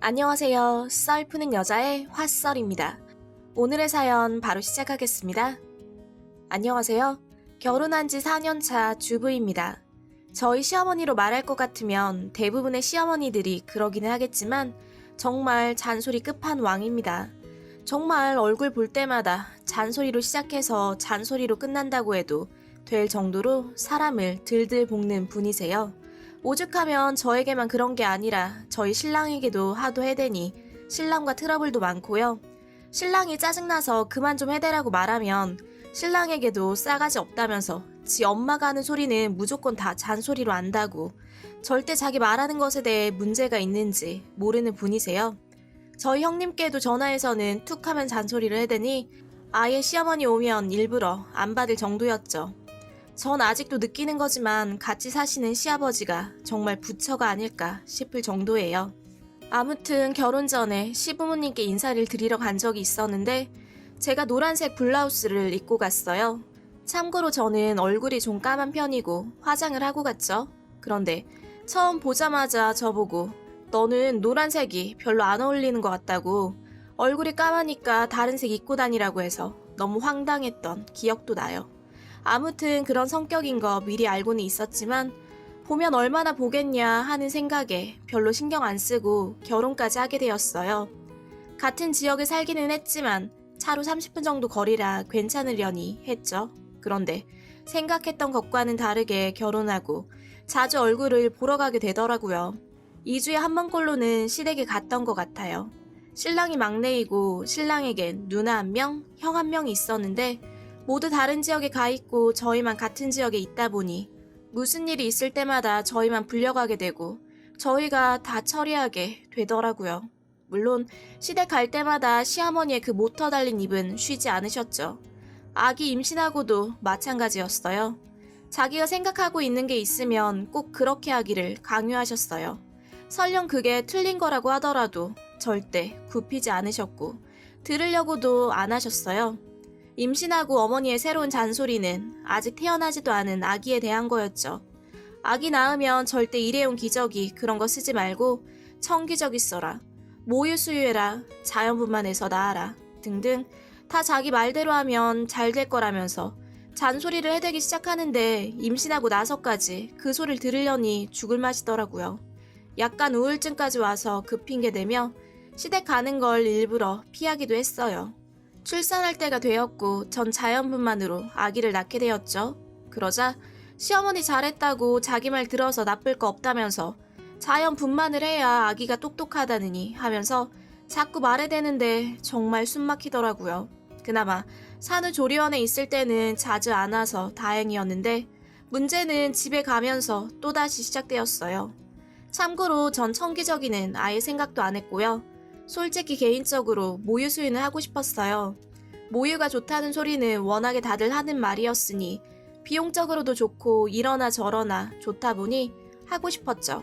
안녕하세요. 썰 푸는 여자의 화썰입니다. 오늘의 사연 바로 시작하겠습니다. 안녕하세요. 결혼한 지 4년 차 주부입니다. 저희 시어머니로 말할 것 같으면 대부분의 시어머니들이 그러기는 하겠지만 정말 잔소리 끝판왕입니다. 정말 얼굴 볼 때마다 잔소리로 시작해서 잔소리로 끝난다고 해도 될 정도로 사람을 들들 볶는 분이세요. 오죽하면 저에게만 그런 게 아니라 저희 신랑에게도 하도 해대니 신랑과 트러블도 많고요. 신랑이 짜증나서 그만 좀 해대라고 말하면 신랑에게도 싸가지 없다면서 지 엄마가 하는 소리는 무조건 다 잔소리로 안다고 절대 자기 말하는 것에 대해 문제가 있는지 모르는 분이세요. 저희 형님께도 전화해서는 툭 하면 잔소리를 해대니 아예 시어머니 오면 일부러 안 받을 정도였죠. 전 아직도 느끼는 거지만 같이 사시는 시아버지가 정말 부처가 아닐까 싶을 정도예요. 아무튼 결혼 전에 시부모님께 인사를 드리러 간 적이 있었는데 제가 노란색 블라우스를 입고 갔어요. 참고로 저는 얼굴이 좀 까만 편이고 화장을 하고 갔죠. 그런데 처음 보자마자 저보고 너는 노란색이 별로 안 어울리는 것 같다고 얼굴이 까마니까 다른 색 입고 다니라고 해서 너무 황당했던 기억도 나요. 아무튼 그런 성격인 거 미리 알고는 있었지만 보면 얼마나 보겠냐 하는 생각에 별로 신경 안 쓰고 결혼까지 하게 되었어요. 같은 지역에 살기는 했지만 차로 30분 정도 거리라 괜찮으려니 했죠. 그런데 생각했던 것과는 다르게 결혼하고 자주 얼굴을 보러 가게 되더라고요. 2주에 한 번꼴로는 시댁에 갔던 것 같아요. 신랑이 막내이고 신랑에겐 누나 1명, 형 1명이 있었는데 모두 다른 지역에 가 있고 저희만 같은 지역에 있다 보니 무슨 일이 있을 때마다 저희만 불려가게 되고 저희가 다 처리하게 되더라고요. 물론 시댁 갈 때마다 시어머니의 그 모터 달린 입은 쉬지 않으셨죠. 아기 임신하고도 마찬가지였어요. 자기가 생각하고 있는 게 있으면 꼭 그렇게 하기를 강요하셨어요. 설령 그게 틀린 거라고 하더라도 절대 굽히지 않으셨고 들으려고도 안 하셨어요. 임신하고 어머니의 새로운 잔소리는 아직 태어나지도 않은 아기에 대한 거였죠. 아기 낳으면 절대 일회용 기저귀 그런 거 쓰지 말고 청기저귀 써라. 모유 수유해라. 자연분만해서 낳아라. 등등 다 자기 말대로 하면 잘 될 거라면서 잔소리를 해대기 시작하는데 임신하고 나서까지 그 소리를 들으려니 죽을 맛이더라고요. 약간 우울증까지 와서 그 핑계 대며 시댁 가는 걸 일부러 피하기도 했어요. 출산할 때가 되었고 전 자연분만으로 아기를 낳게 되었죠. 그러자 시어머니 잘했다고 자기 말 들어서 나쁠 거 없다면서 자연분만을 해야 아기가 똑똑하다느니 하면서 자꾸 말해대는데 정말 숨 막히더라고요. 그나마 산후조리원에 있을 때는 자주 안 와서 다행이었는데 문제는 집에 가면서 또다시 시작되었어요. 참고로 전 청기저귀는 아예 생각도 안 했고요. 솔직히 개인적으로 모유 수유는 하고 싶었어요. 모유가 좋다는 소리는 워낙에 다들 하는 말이었으니 비용적으로도 좋고 이러나 저러나 좋다 보니 하고 싶었죠.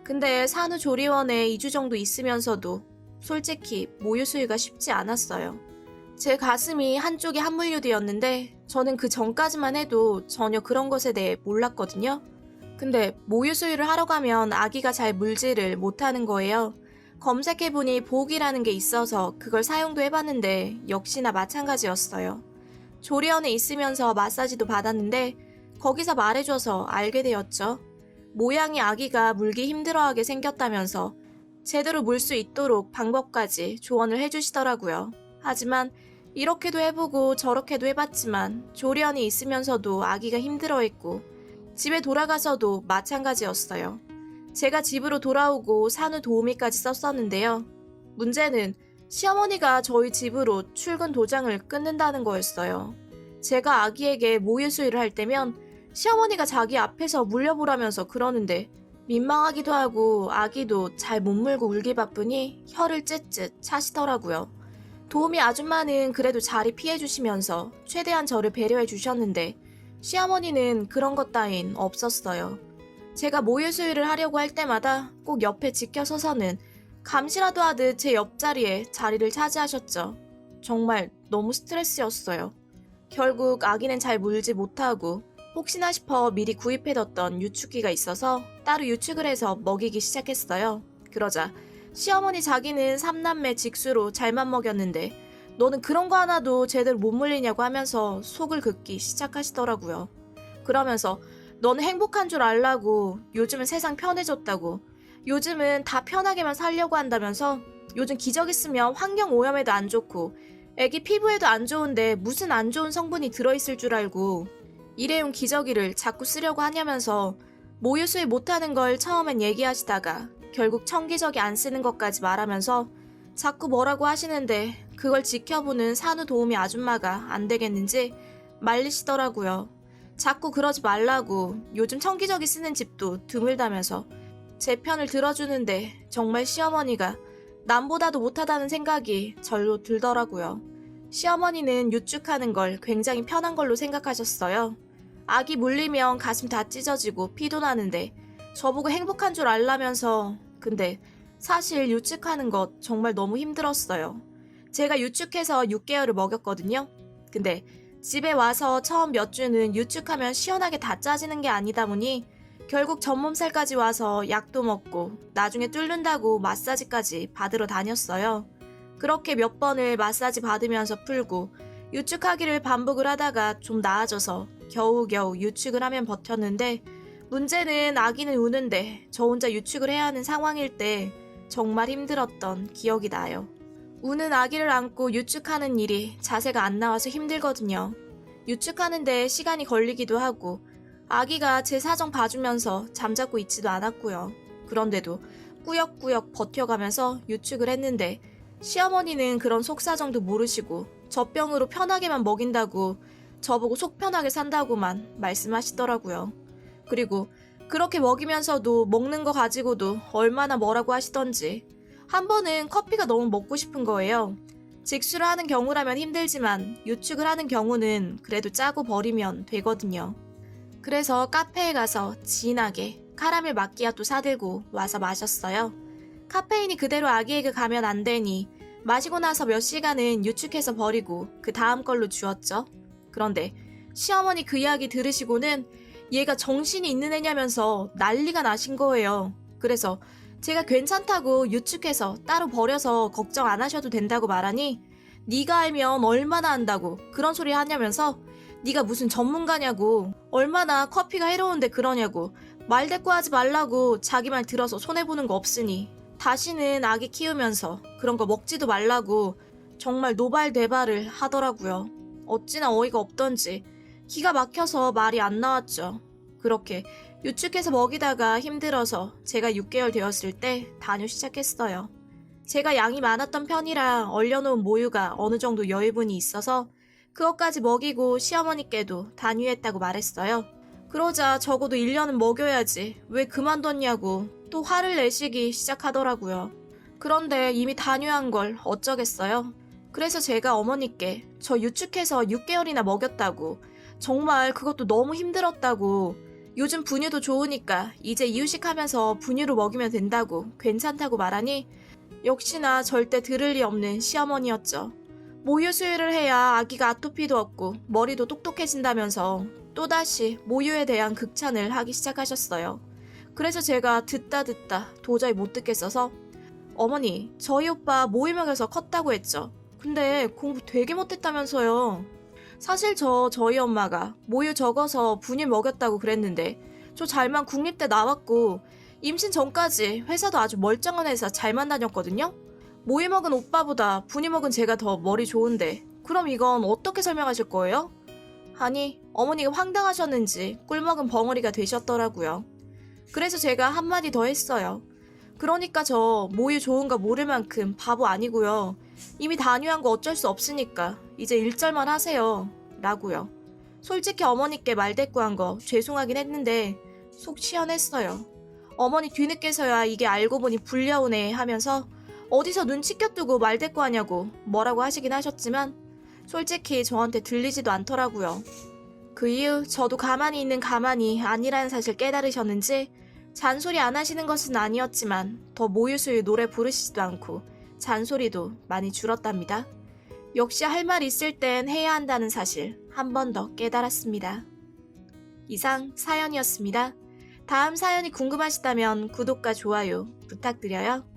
근데 산후조리원에 2주 정도 있으면서도 솔직히 모유 수유가 쉽지 않았어요. 제 가슴이 한쪽이 함물유두였는데 저는 그 전까지만 해도 전혀 그런 것에 대해 몰랐거든요. 근데 모유 수유를 하러 가면 아기가 잘 물지를 못하는 거예요. 검색해보니 보호기라는 게 있어서 그걸 사용도 해봤는데 역시나 마찬가지였어요. 조리원에 있으면서 마사지도 받았는데 거기서 말해줘서 알게 되었죠. 모양이 아기가 물기 힘들어하게 생겼다면서 제대로 물 수 있도록 방법까지 조언을 해주시더라고요. 하지만 이렇게도 해보고 저렇게도 해봤지만 조리원에 있으면서도 아기가 힘들어했고 집에 돌아가서도 마찬가지였어요. 제가 집으로 돌아오고 산후도우미까지 썼었는데요. 문제는 시어머니가 저희 집으로 출근 도장을 끊는다는 거였어요. 제가 아기에게 모유 수유를 할 때면 시어머니가 자기 앞에서 물려보라면서 그러는데 민망하기도 하고 아기도 잘 못 물고 울기 바쁘니 혀를 쯧쯧 차시더라고요. 도우미 아줌마는 그래도 자리 피해주시면서 최대한 저를 배려해 주셨는데 시어머니는 그런 것 따윈 없었어요. 제가 모유 수유를 하려고 할 때마다 꼭 옆에 지켜서서는 감시라도 하듯 제 옆자리에 자리를 차지하셨죠. 정말 너무 스트레스였어요. 결국 아기는 잘 물지 못하고 혹시나 싶어 미리 구입해뒀던 유축기가 있어서 따로 유축을 해서 먹이기 시작했어요. 그러자 시어머니 자기는 삼남매 직수로 잘만 먹였는데 너는 그런 거 하나도 제대로 못 물리냐고 하면서 속을 긋기 시작하시더라고요. 그러면서 너는 행복한 줄 알라고, 요즘은 세상 편해졌다고, 요즘은 다 편하게만 살려고 한다면서, 요즘 기저귀 있으면 환경 오염에도 안 좋고 애기 피부에도 안 좋은데 무슨 안 좋은 성분이 들어있을 줄 알고 일회용 기저귀를 자꾸 쓰려고 하냐면서 모유 수유 못하는 걸 처음엔 얘기하시다가 결국 청기저귀 안 쓰는 것까지 말하면서 자꾸 뭐라고 하시는데 그걸 지켜보는 산후도우미 아줌마가 안 되겠는지 말리시더라고요. 자꾸 그러지 말라고, 요즘 청기저귀 쓰는 집도 드물다면서 제 편을 들어주는데 정말 시어머니가 남보다도 못하다는 생각이 절로 들더라고요. 시어머니는 유축하는 걸 굉장히 편한 걸로 생각하셨어요. 아기 물리면 가슴 다 찢어지고 피도 나는데 저보고 행복한 줄 알라면서. 근데 사실 유축하는 것 정말 너무 힘들었어요. 제가 유축해서 6개월을 먹였거든요. 근데 집에 와서 처음 몇 주는 유축하면 시원하게 다 짜지는 게 아니다 보니 결국 전몸살까지 와서 약도 먹고 나중에 뚫는다고 마사지까지 받으러 다녔어요. 그렇게 몇 번을 마사지 받으면서 풀고 유축하기를 반복을 하다가 좀 나아져서 겨우겨우 유축을 하면 버텼는데, 문제는 아기는 우는데 저 혼자 유축을 해야 하는 상황일 때 정말 힘들었던 기억이 나요. 우는 아기를 안고 유축하는 일이 자세가 안 나와서 힘들거든요. 유축하는데 시간이 걸리기도 하고 아기가 제 사정 봐주면서 잠자고 있지도 않았고요. 그런데도 꾸역꾸역 버텨가면서 유축을 했는데 시어머니는 그런 속사정도 모르시고 젖병으로 편하게만 먹인다고 저보고 속 편하게 산다고만 말씀하시더라고요. 그리고 그렇게 먹이면서도 먹는 거 가지고도 얼마나 뭐라고 하시던지 한 번은 커피가 너무 먹고 싶은 거예요. 직수를 하는 경우라면 힘들지만 유축을 하는 경우는 그래도 짜고 버리면 되거든요. 그래서 카페에 가서 진하게 카라멜 마끼아또 사들고 와서 마셨어요. 카페인이 그대로 아기에게 가면 안 되니 마시고 나서 몇 시간은 유축해서 버리고 그 다음 걸로 주었죠. 그런데 시어머니 그 이야기 들으시고는 얘가 정신이 있는 애냐면서 난리가 나신 거예요. 그래서 제가 괜찮다고 유축해서 따로 버려서 걱정 안 하셔도 된다고 말하니 네가 알면 얼마나 안다고 그런 소리 하냐면서 네가 무슨 전문가냐고, 얼마나 커피가 해로운데 그러냐고, 말대꾸하지 말라고 자기 말 들어서 손해보는 거 없으니 다시는 아기 키우면서 그런 거 먹지도 말라고 정말 노발대발을 하더라고요. 어찌나 어이가 없던지 기가 막혀서 말이 안 나왔죠. 그렇게 유축해서 먹이다가 힘들어서 제가 6개월 되었을 때 단유 시작했어요. 제가 양이 많았던 편이라 얼려놓은 모유가 어느 정도 여유분이 있어서 그것까지 먹이고 시어머니께도 단유했다고 말했어요. 그러자 적어도 1년은 먹여야지 왜 그만뒀냐고 또 화를 내시기 시작하더라고요. 그런데 이미 단유한 걸 어쩌겠어요. 그래서 제가 어머니께 저 유축해서 6개월이나 먹였다고, 정말 그것도 너무 힘들었다고, 요즘 분유도 좋으니까 이제 이유식하면서 분유로 먹이면 된다고 괜찮다고 말하니 역시나 절대 들을 리 없는 시어머니였죠. 모유 수유를 해야 아기가 아토피도 없고 머리도 똑똑해진다면서 또다시 모유에 대한 극찬을 하기 시작하셨어요. 그래서 제가 듣다 도저히 못 듣겠어서 어머니, 저희 오빠 모유 먹여서 컸다고 했죠. 근데 공부 되게 못했다면서요. 사실 저희 엄마가 모유 적어서 분유 먹였다고 그랬는데 저 잘만 국립대 나왔고 임신 전까지 회사도 아주 멀쩡한 회사 잘만 다녔거든요. 모유 먹은 오빠보다 분유 먹은 제가 더 머리 좋은데 그럼 이건 어떻게 설명하실 거예요? 하니 어머니가 황당하셨는지 꿀먹은 벙어리가 되셨더라고요. 그래서 제가 한마디 더 했어요. 그러니까 저 모유 좋은 거 모를 만큼 바보 아니고요. 이미 단유한 거 어쩔 수 없으니까 이제 일절만 하세요. 라고요. 솔직히 어머니께 말대꾸한 거 죄송하긴 했는데 속 시원했어요. 어머니 뒤늦게서야 이게 알고 보니 불려오네 하면서 어디서 눈치 껴두고 말대꾸하냐고 뭐라고 하시긴 하셨지만 솔직히 저한테 들리지도 않더라고요. 그 이후 저도 가만히 있는 가만히 아니라는 사실 깨달으셨는지 잔소리 안 하시는 것은 아니었지만 더 모유수유 노래 부르시지도 않고 잔소리도 많이 줄었답니다. 역시 할 말 있을 땐 해야 한다는 사실 한 번 더 깨달았습니다. 이상 사연이었습니다. 다음 사연이 궁금하시다면 구독과 좋아요 부탁드려요.